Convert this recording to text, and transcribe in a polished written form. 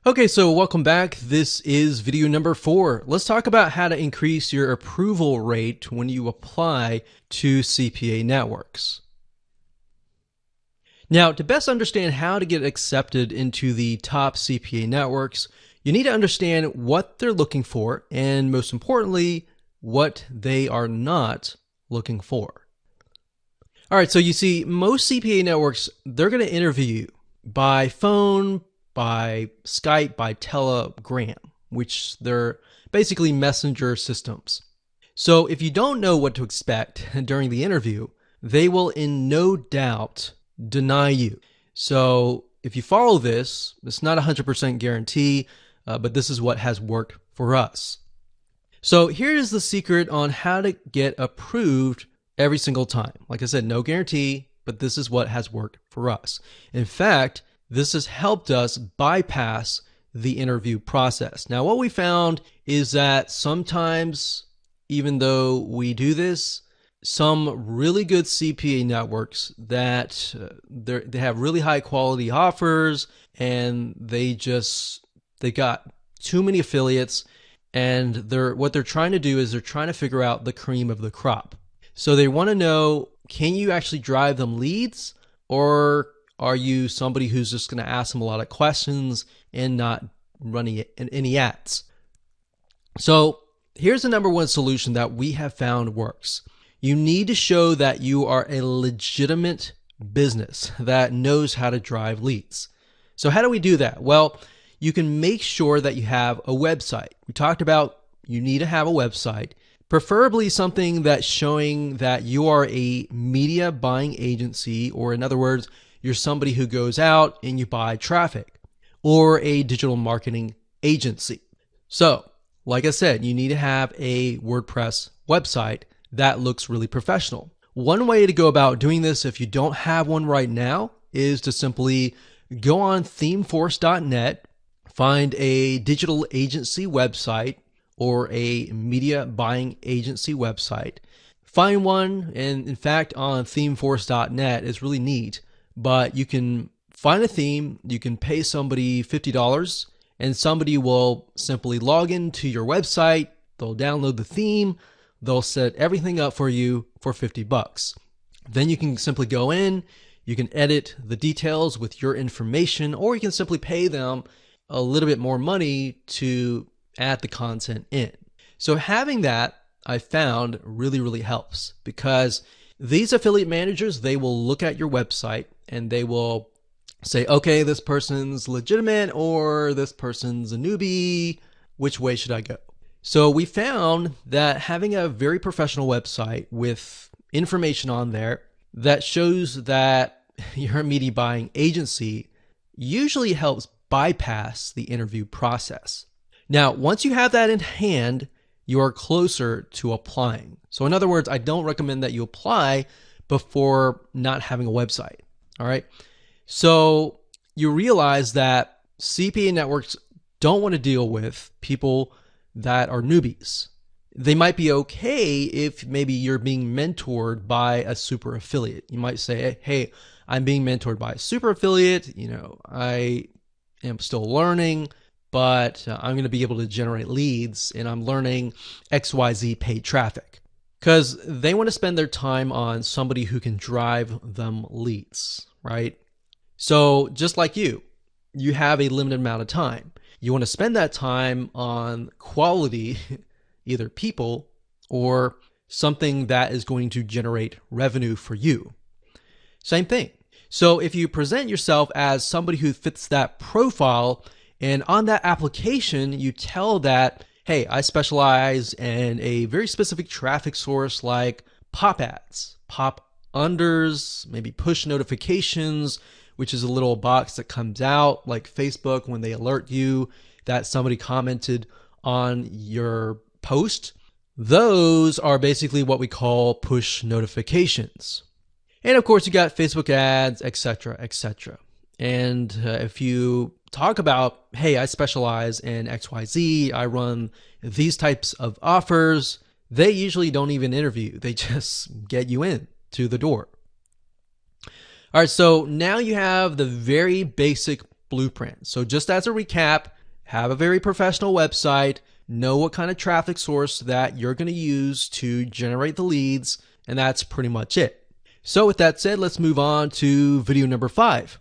Okay, so welcome back. This is video number 4. Let's talk about how to increase your approval rate when you apply to CPA networks. Now, to best understand how to get accepted into the top CPA networks, you need to understand what they're looking for and, most importantly, what they are not looking for. All right, so you see, most CPA networks, they're going to interview you by phone, by Skype, by Telegram, which they're basically messenger systems. So if you don't know what to expect during the interview, they will in no doubt deny you. So if you follow this, it's not a 100% guarantee, but this is what has worked for us. So here's the secret on how to get approved every single time. Like I said, no guarantee, but this is what has worked for us. In fact, this has helped us bypass the interview process. Now, what we found is that sometimes, even though we do this, some really good CPA networks that they have really high quality offers, and they got too many affiliates, and what they're trying to do is they're trying to figure out the cream of the crop. So they want to know, can you actually drive them leads, or are you somebody who's just going to ask them a lot of questions and not running any ads? So here's the number one solution that we have found works. You need to show that you are a legitimate business that knows how to drive leads. So how do we do that? Well, you can make sure that you have a website. We talked about you need to have a website, preferably something that's showing that you are a media buying agency, or in other words, you're somebody who goes out and you buy traffic, or a digital marketing agency. So, like I said, you need to have a WordPress website that looks really professional. One way to go about doing this, if you don't have one right now, is to simply go on themeforce.net, find a digital agency website or a media buying agency website. Find one, and in fact, on themeforce.net is really neat. But you can find a theme, you can pay somebody $50, and somebody will simply log into your website, they'll download the theme, they'll set everything up for you for $50. Then you can simply go in, you can edit the details with your information, or you can simply pay them a little bit more money to add the content in. So having that, I found really helps, because these affiliate managers, they will look at your website and they will say, okay, this person's legitimate or this person's a newbie. Which way should I go? So we found that having a very professional website with information on there that shows that you're a media buying agency usually helps bypass the interview process. Now, once you have that in hand, you are closer to applying. So in other words, I don't recommend that you apply before not having a website. All right. So you realize that CPA networks don't want to deal with people that are newbies. They might be okay if maybe you're being mentored by a super affiliate. You might say, hey, I'm being mentored by a super affiliate. I am still learning, but I'm going to be able to generate leads, and I'm learning XYZ paid traffic. Because they want to spend their time on somebody who can drive them leads, right? So just like you have a limited amount of time. You want to spend that time on quality, either people or something that is going to generate revenue for you. Same thing. So if you present yourself as somebody who fits that profile, and on that application, you tell that, hey, I specialize in a very specific traffic source like pop ads, pop unders, maybe push notifications, which is a little box that comes out like Facebook when they alert you that somebody commented on your post. Those are basically what we call push notifications. And of course, you got Facebook ads, etc., etc. And if you talk about, hey, I specialize in XYZ, I run these types of offers, they usually don't even interview. They just get you in to the door. All right, so now you have the very basic blueprint. So just as a recap, have a very professional website, know what kind of traffic source that you're going to use to generate the leads, and that's pretty much it. So with that said, let's move on to video number 5.